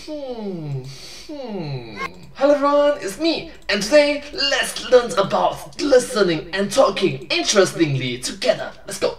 Hello everyone, it's me, and today let's learn about listening and talking interestingly together. Let's go.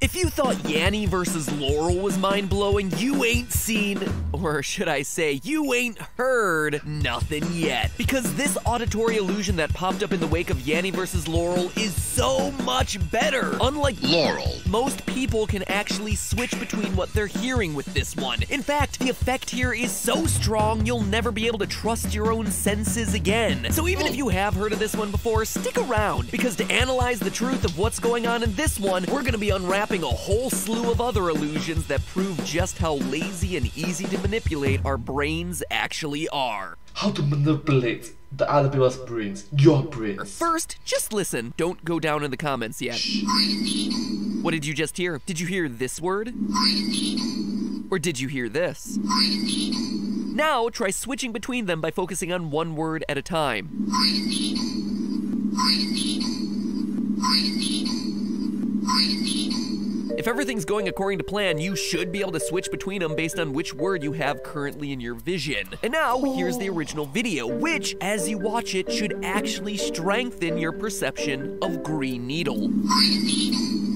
If you thought Yanny versus Laurel was mind-blowing, you ain't seen, or should I say, you ain't heard nothing yet. Because this auditory illusion that popped up in the wake of Yanny versus Laurel is so much better. Unlike Laurel, most people can actually switch between what they're hearing with this one. In fact, the effect here is so strong you'll never be able to trust your own senses again. So even if you have heard of this one before, stick around, because to analyze the truth of what's going on in this one, we're gonna be unwrapping a whole slew of other illusions that prove just how lazy and easy to manipulate our brains actually are. How to manipulate the other people's brains, your brains. First, just listen. Don't go down in the comments yet. What did you just hear? Did you hear this word? Or did you hear this? Now, try switching between them by focusing on one word at a time. If everything's going according to plan, you should be able to switch between them based on which word you have currently in your vision. And now, here's the original video, which, as you watch it, should actually strengthen your perception of Green Needle.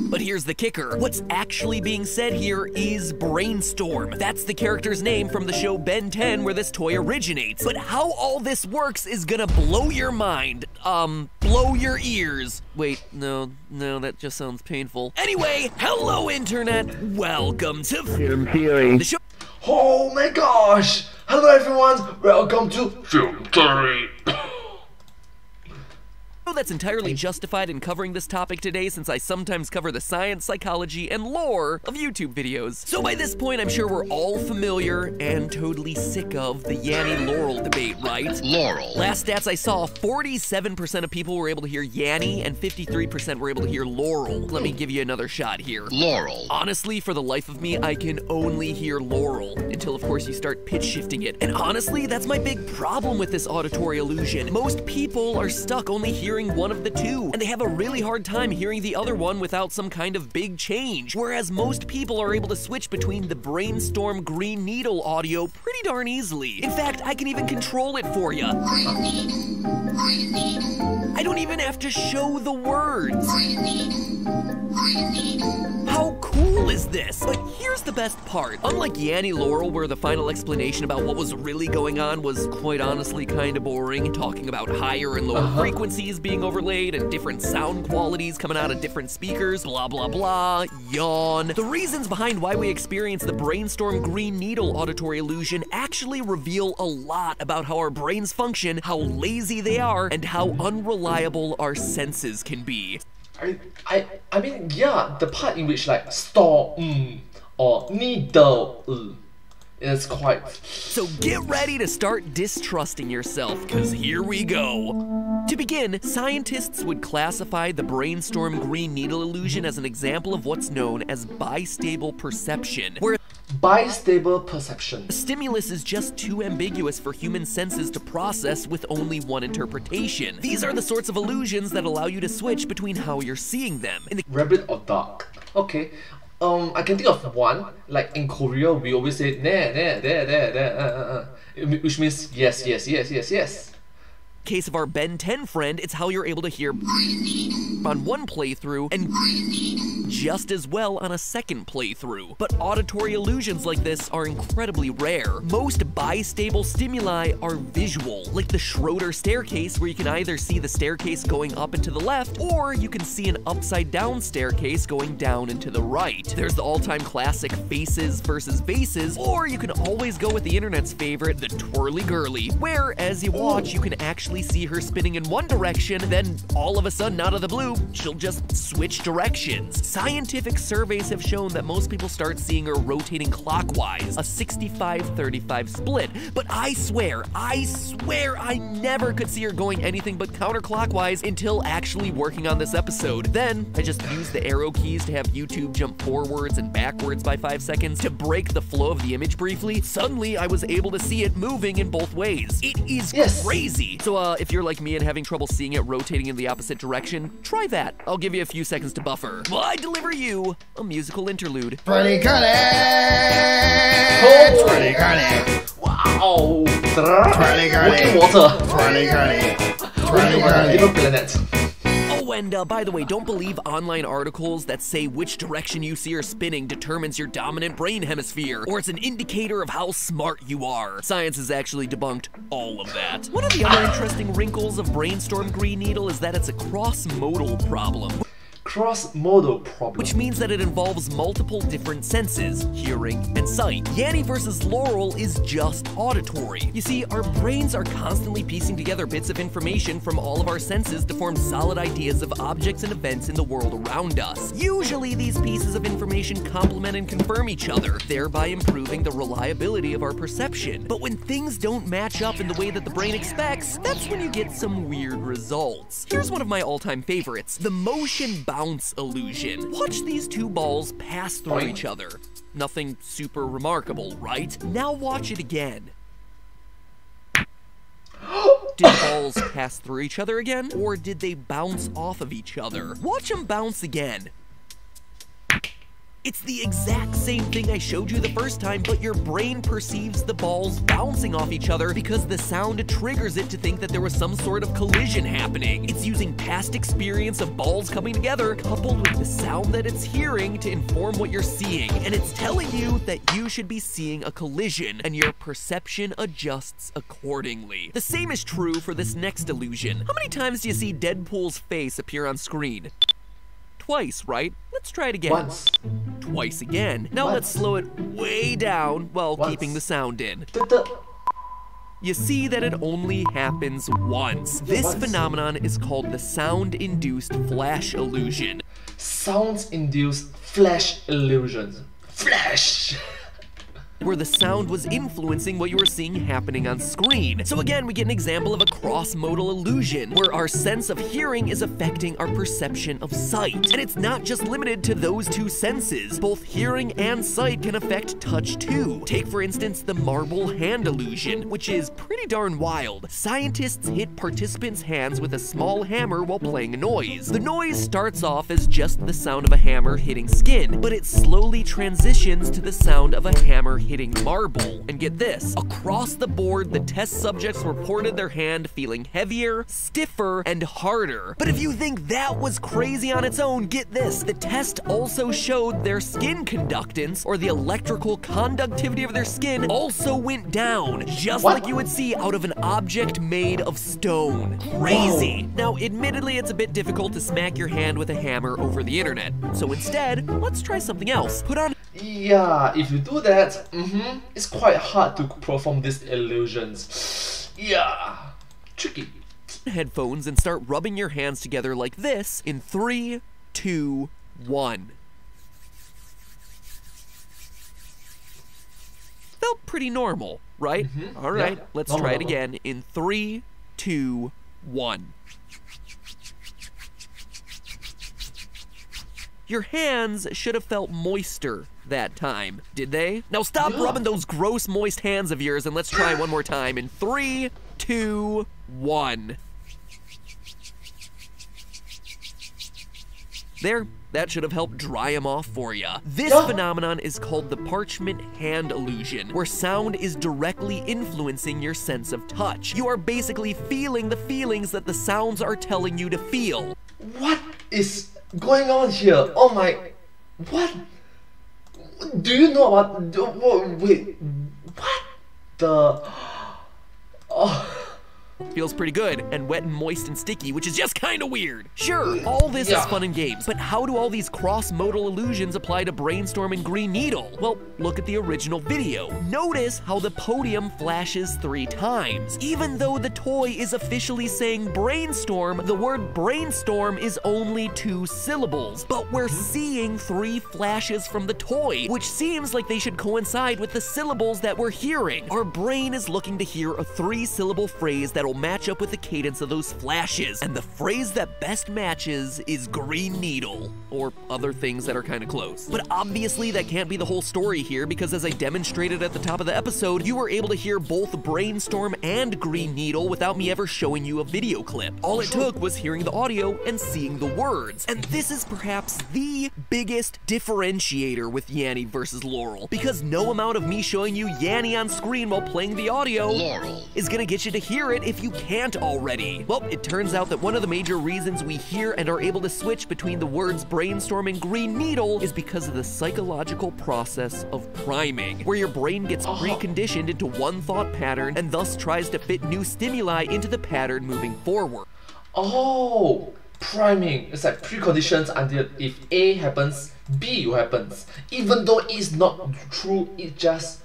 But here's the kicker. What's actually being said here is Brainstorm. That's the character's name from the show Ben 10 where this toy originates. But how all this works is gonna blow your mind. Blow your ears. Wait, no, that just sounds painful. Anyway, hello internet. Welcome to Game Theory. the show. Oh my gosh! Hello everyone, welcome to Film Theory. That's entirely justified in covering this topic today, since I sometimes cover the science, psychology, and lore of YouTube videos. So by this point, I'm sure we're all familiar and totally sick of the Yanny Laurel debate, right? Laurel. Last stats I saw, 47% of people were able to hear Yanny and 53% were able to hear Laurel. Let me give you another shot here. Laurel. Honestly, for the life of me, I can only hear Laurel, until of course you start pitch shifting it. And honestly, that's my big problem with this auditory illusion. Most people are stuck only hearing one of the two, and they have a really hard time hearing the other one without some kind of big change, whereas most people are able to switch between the Brainstorm Green Needle audio pretty darn easily. In fact, I can even control it for you. I don't even have to show the words. How cool is this? But here's the best part. Unlike Yanny Laurel, where the final explanation about what was really going on was quite honestly kind of boring, talking about higher and lower frequencies being overlaid and different sound qualities coming out of different speakers, blah blah blah, yawn. The reasons behind why we experience the Brainstorm Green Needle auditory illusion actually reveal a lot about how our brains function, how lazy they are, and how unreliable our senses can be. I mean, yeah, the part in which like storm or needle is quite. So get ready to start distrusting yourself, cause here we go. To begin, scientists would classify the Brainstorm Green Needle illusion as an example of what's known as bistable perception, where bistable perception. a stimulus is just too ambiguous for human senses to process with only one interpretation. These are the sorts of illusions that allow you to switch between how you're seeing them. Rabbit or duck? Okay. I can think of one. Like in Korea, we always say there, which means yes, yes, yes, yes, yes. Case of our Ben 10 friend, it's how you're able to hear on one playthrough and just as well on a second playthrough. But auditory illusions like this are incredibly rare. Most bistable stimuli are visual, like the Schroeder staircase, where you can either see the staircase going up and to the left, or you can see an upside down staircase going down and to the right. There's the all-time classic faces versus vases, or you can always go with the internet's favorite, the twirly girly, where as you watch, you can actually see her spinning in one direction, then all of a sudden, out of the blue, she'll just switch directions. Scientific surveys have shown that most people start seeing her rotating clockwise, a 65-35 split, but I swear, I never could see her going anything but counterclockwise until actually working on this episode. Then, I just used the arrow keys to have YouTube jump forwards and backwards by 5 seconds to break the flow of the image briefly. Suddenly, I was able to see it moving in both ways. It is crazy. So, if you're like me and having trouble seeing it rotating in the opposite direction, try that. I'll give you a few seconds to buffer while I deliver you a musical interlude. Pretty cunning! Oh, Pretty cunning! wow. Walking water. Different planet. Oh, and by the way, don't believe online articles that say which direction you see her spinning determines your dominant brain hemisphere, or it's an indicator of how smart you are. Science has actually debunked all of that. One of the other interesting wrinkles of Brainstorm Green Needle is that it's a cross-modal problem. Cross-modal problem. Which means that it involves multiple different senses, hearing and sight. Yanny versus Laurel is just auditory. You see, our brains are constantly piecing together bits of information from all of our senses to form solid ideas of objects and events in the world around us. Usually, these pieces of information complement and confirm each other, thereby improving the reliability of our perception. But when things don't match up in the way that the brain expects, that's when you get some weird results. Here's one of my all-time favorites, the motion bounce illusion. Watch these two balls pass through each other. Nothing super remarkable, right? Now watch it again. Did balls pass through each other again? Or did they bounce off of each other? Watch them bounce again. It's the exact same thing I showed you the first time, but your brain perceives the balls bouncing off each other because the sound triggers it to think that there was some sort of collision happening. It's using past experience of balls coming together, coupled with the sound that it's hearing to inform what you're seeing. And it's telling you that you should be seeing a collision, and your perception adjusts accordingly. The same is true for this next illusion. How many times do you see Deadpool's face appear on screen? Twice, right? Let's try it again. Once. Twice again. Now let's slow it way down while keeping the sound in. You see that it only happens once. This phenomenon is called the sound-induced flash illusion. Sound-induced flash illusion. Flash! Where the sound was influencing what you were seeing happening on screen. So again, we get an example of a cross-modal illusion, where our sense of hearing is affecting our perception of sight. And it's not just limited to those two senses. Both hearing and sight can affect touch too. Take, for instance, the marble hand illusion, which is pretty darn wild. Scientists hit participants' hands with a small hammer while playing a noise. The noise starts off as just the sound of a hammer hitting skin, but it slowly transitions to the sound of a hammer hitting marble. And get this, across the board, the test subjects reported their hand feeling heavier, stiffer, and harder. But if you think that was crazy on its own, get this, the test also showed their skin conductance, or the electrical conductivity of their skin, also went down, just like you would see out of an object made of stone. Crazy. Now, admittedly, it's a bit difficult to smack your hand with a hammer over the internet. So instead, let's try something else. Put on... Yeah, if you do that, it's quite hard to perform these illusions. Yeah, tricky. Headphones and start rubbing your hands together like this in 3, 2, 1. Felt pretty normal, right? All right, let's try it again in 3, 2, 1. Your hands should have felt moister that time, did they? Now stop rubbing those gross moist hands of yours and let's try one more time in 3, 2, 1. There, that should have helped dry them off for you. This phenomenon is called the Parchment hand illusion, where sound is directly influencing your sense of touch. You are basically feeling the feelings that the sounds are telling you to feel. What is going on here? Oh my... What? Do you know about... Wait... What the... Oh... Feels pretty good, and wet and moist and sticky, which is just kinda weird. Sure, all this is fun and games, but how do all these cross-modal illusions apply to Brainstorm and Green Needle? Well, look at the original video. Notice how the podium flashes 3 times. Even though the toy is officially saying brainstorm, the word brainstorm is only 2 syllables, but we're seeing 3 flashes from the toy, which seems like they should coincide with the syllables that we're hearing. Our brain is looking to hear a 3-syllable phrase that that'll match up with the cadence of those flashes. And the phrase that best matches is green needle, or other things that are kind of close. But obviously that can't be the whole story here, because as I demonstrated at the top of the episode, you were able to hear both Brainstorm and green needle without me ever showing you a video clip. All it took was hearing the audio and seeing the words. And this is perhaps the biggest differentiator with Yanny versus Laurel, because no amount of me showing you Yanny on screen while playing the audio is gonna get you to hear it if you can't already. Well, it turns out that one of the major reasons we hear and are able to switch between the words brainstorm and green needle is because of the psychological process of priming, where your brain gets preconditioned into one thought pattern and thus tries to fit new stimuli into the pattern moving forward. Oh, priming. It's like preconditions until if A happens, B happens. Even though it's not true, it just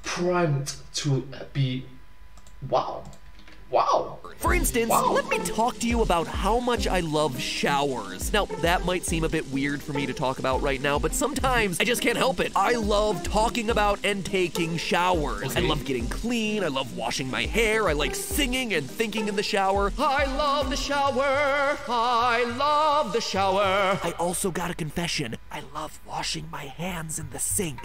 primed to be wow. Wow. For instance, let me talk to you about how much I love showers. Now, that might seem a bit weird for me to talk about right now, but sometimes I just can't help it. I love talking about and taking showers. I love getting clean, I love washing my hair, I like singing and thinking in the shower. I love the shower, I love the shower. I also got a confession. I love washing my hands in the sink.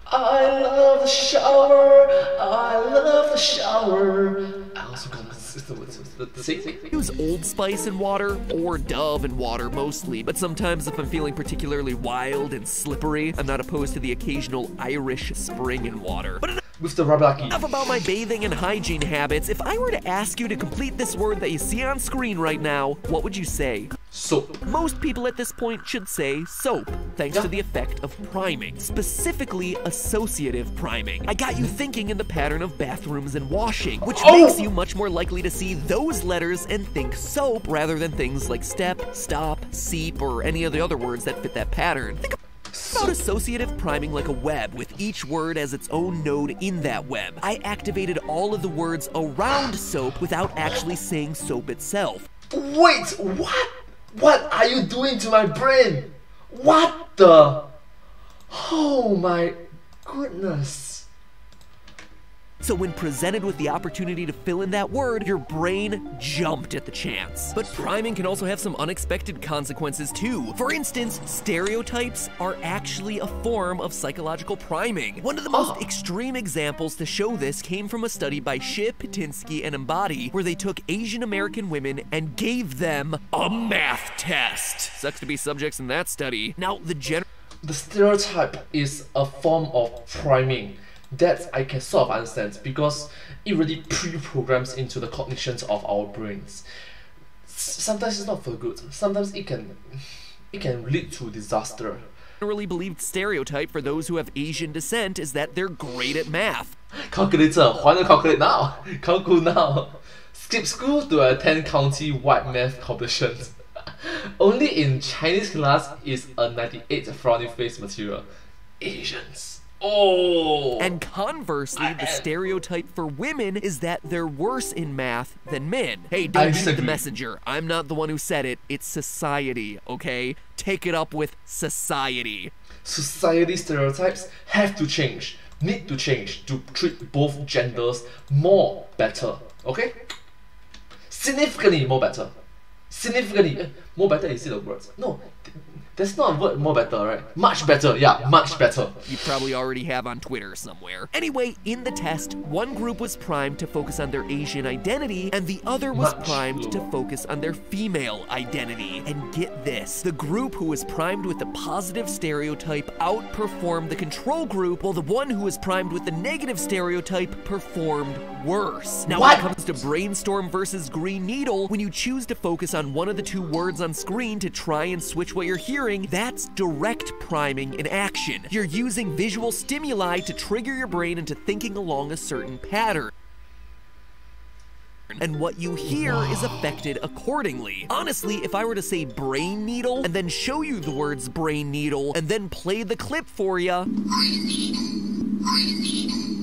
I love the shower, I love the shower. I also got the same. Use Old Spice in water, or Dove in water mostly, but sometimes if I'm feeling particularly wild and slippery, I'm not opposed to the occasional Irish Spring in water. But with the rubber ducky. Enough about my bathing and hygiene habits. If I were to ask you to complete this word that you see on screen right now, what would you say? Soap. Most people at this point should say soap, thanks to the effect of priming, specifically associative priming. I got you thinking in the pattern of bathrooms and washing, which makes you much more likely to see those letters and think soap rather than things like step, stop, seep, or any of the other words that fit that pattern. Think about associative priming like a web, with each word as its own node in that web. I activated all of the words around soap without actually saying soap itself. Wait, what? What are you doing to my brain? What the? Oh my goodness. So when presented with the opportunity to fill in that word, your brain jumped at the chance. But priming can also have some unexpected consequences too. For instance, stereotypes are actually a form of psychological priming. One of the most extreme examples to show this came from a study by Shih, Patinsky, and Embody, where they took Asian American women and gave them a math test. Sucks to be subjects in that study. Now, the stereotype is a form of priming. That I can sort of understand, because it really pre-programs into the cognitions of our brains. Sometimes it's not for good. Sometimes it can lead to disaster. Generally believed stereotype for those who have Asian descent is that they're great at math. Calculator, why not calculate now? Calculate now. Skip school to attend county-wide math competitions. Only in Chinese class is a 98 frowning face material. Asians. Oh. And conversely, the stereotype for women is that they're worse in math than men. Hey, don't shoot the messenger. I'm not the one who said it. It's society, okay? Take it up with society. Society stereotypes have to change, need to change to treat both genders more better, okay? Significantly more better. Significantly more better is it a word? No. That's not a word, more better, right? Much better, yeah, much better. You probably already have on Twitter somewhere. Anyway, in the test, one group was primed to focus on their Asian identity, and the other was primed to focus on their female identity. And get this, the group who was primed with the positive stereotype outperformed the control group, while the one who was primed with the negative stereotype performed worse. Now, when it comes to brainstorm versus green needle, when you choose to focus on one of the two words on screen to try and switch what you're hearing, that's direct priming in action. You're using visual stimuli to trigger your brain into thinking along a certain pattern. And what you hear is affected accordingly. Honestly, if I were to say brain needle and then show you the words brain needle and then play the clip for you,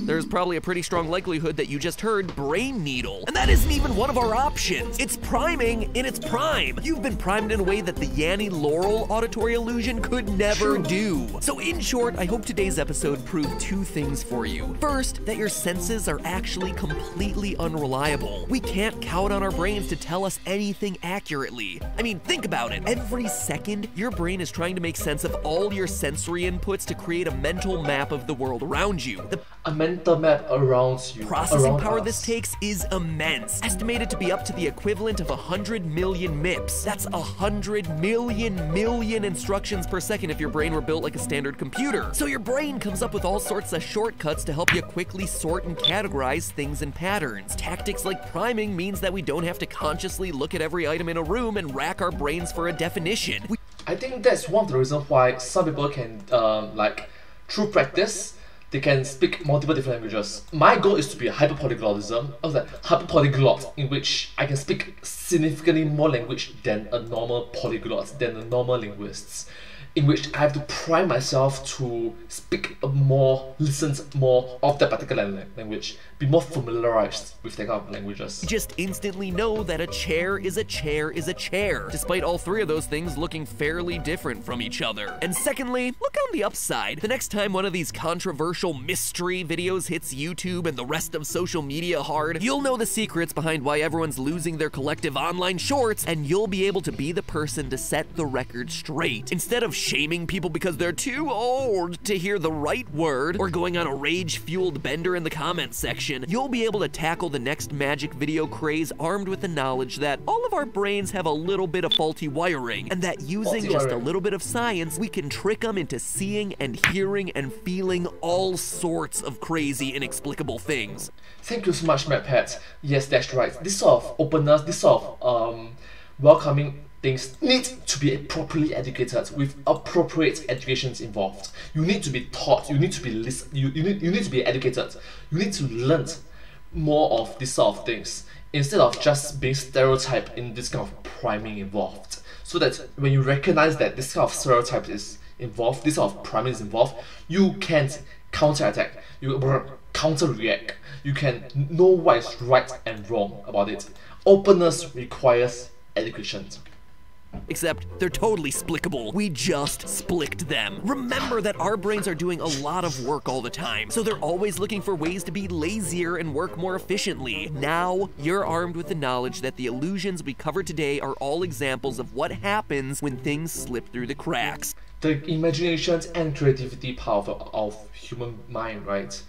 there's probably a pretty strong likelihood that you just heard brain needle. And that isn't even one of our options. It's priming in its prime. You've been primed in a way that the Yanny Laurel auditory illusion could never do. So in short, I hope today's episode proved two things for you. First, that your senses are actually completely unreliable. We can't count on our brains to tell us anything accurately. I mean, think about it. Every second, your brain is trying to make sense of all your sensory inputs to create a mental map of the world around you. A mental map around you. Processing power this takes is immense, estimated to be up to the equivalent of 100 million MIPS. That's 100 million instructions per second if your brain were built like a standard computer. So your brain comes up with all sorts of shortcuts to help you quickly sort and categorize things in patterns. Tactics like priming means that we don't have to consciously look at every item in a room and rack our brains for a definition. I think that's one of the reasons why some people can, through practice, they can speak multiple different languages. My goal is to be a hyperpolyglotism, hyperpolyglot, in which I can speak significantly more language than a normal polyglot, than a normal linguists, in which I have to prime myself to speak more, listen more of that particular language, be more familiarized with that kind of languages. You just instantly know that a chair is a chair is a chair, despite all three of those things looking fairly different from each other. And secondly, look on the upside. The next time one of these controversial mystery videos hits YouTube and the rest of social media hard, you'll know the secrets behind why everyone's losing their collective online shorts, and you'll be able to be the person to set the record straight. Instead of shaming people because they're too old to hear the right word, or going on a rage-fueled bender in the comments section, you'll be able to tackle the next magic video craze armed with the knowledge that all of our brains have a little bit of faulty wiring, and that using just a little bit of science, we can trick them into seeing and hearing and feeling all sorts of crazy, inexplicable things. Thank you so much, MadPat. Yes, that's right. This sort of openness, this sort of welcoming things need to be properly educated with appropriate educations involved. You need to be taught, you need to be you need to be educated, you need to learn more of these sort of things instead of just being stereotyped in this kind of priming involved. So that when you recognize that this kind of stereotype is involved, this sort of priming is involved, you can counterattack, you counter-react, you can know what is right and wrong about it. Openness requires education. Except they're totally splicable. We just splicked them. Remember that our brains are doing a lot of work all the time, so they're always looking for ways to be lazier and work more efficiently. Now, you're armed with the knowledge that the illusions we covered today are all examples of what happens when things slip through the cracks. The imagination and creativity part of human mind, right,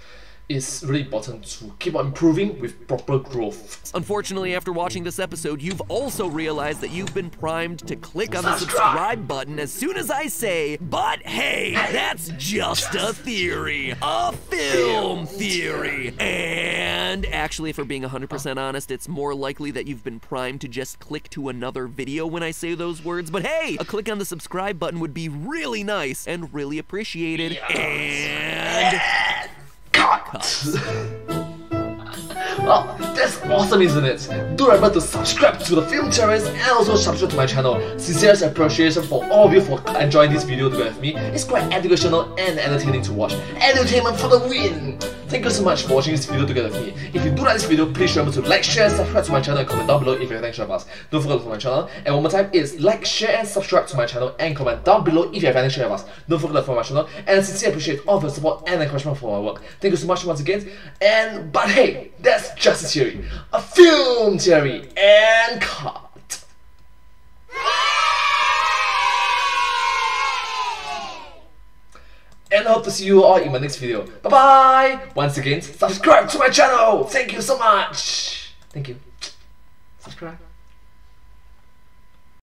is really important to keep on improving with proper growth. Unfortunately, after watching this episode, you've also realized that you've been primed to click on the subscribe button as soon as I say, but hey, that's just a theory, a film theory. And actually, if we're being 100% honest, it's more likely that you've been primed to just click to another video when I say those words. But hey, a click on the subscribe button would be really nice and really appreciated. And well, that's awesome, isn't it? Do remember to subscribe to the Film Theorists and also subscribe to my channel. Sincere appreciation for all of you for enjoying this video together with me. It's quite educational and entertaining to watch. Entertainment for the win! Thank you so much for watching this video together with me. If you do like this video, please remember to like, share, and subscribe to my channel and comment down below if you haven't shared with us. Don't forget to follow my channel. And one more time, it's like, share, and subscribe to my channel and comment down below if you haven't shared with us. Don't forget to follow my channel. And I sincerely appreciate all of your support and encouragement for my work. Thank you so much once again. But hey, that's just a theory. A film theory and cut. And I hope to see you all in my next video. Bye bye! Once again, subscribe to my channel! Thank you so much! Thank you. Subscribe.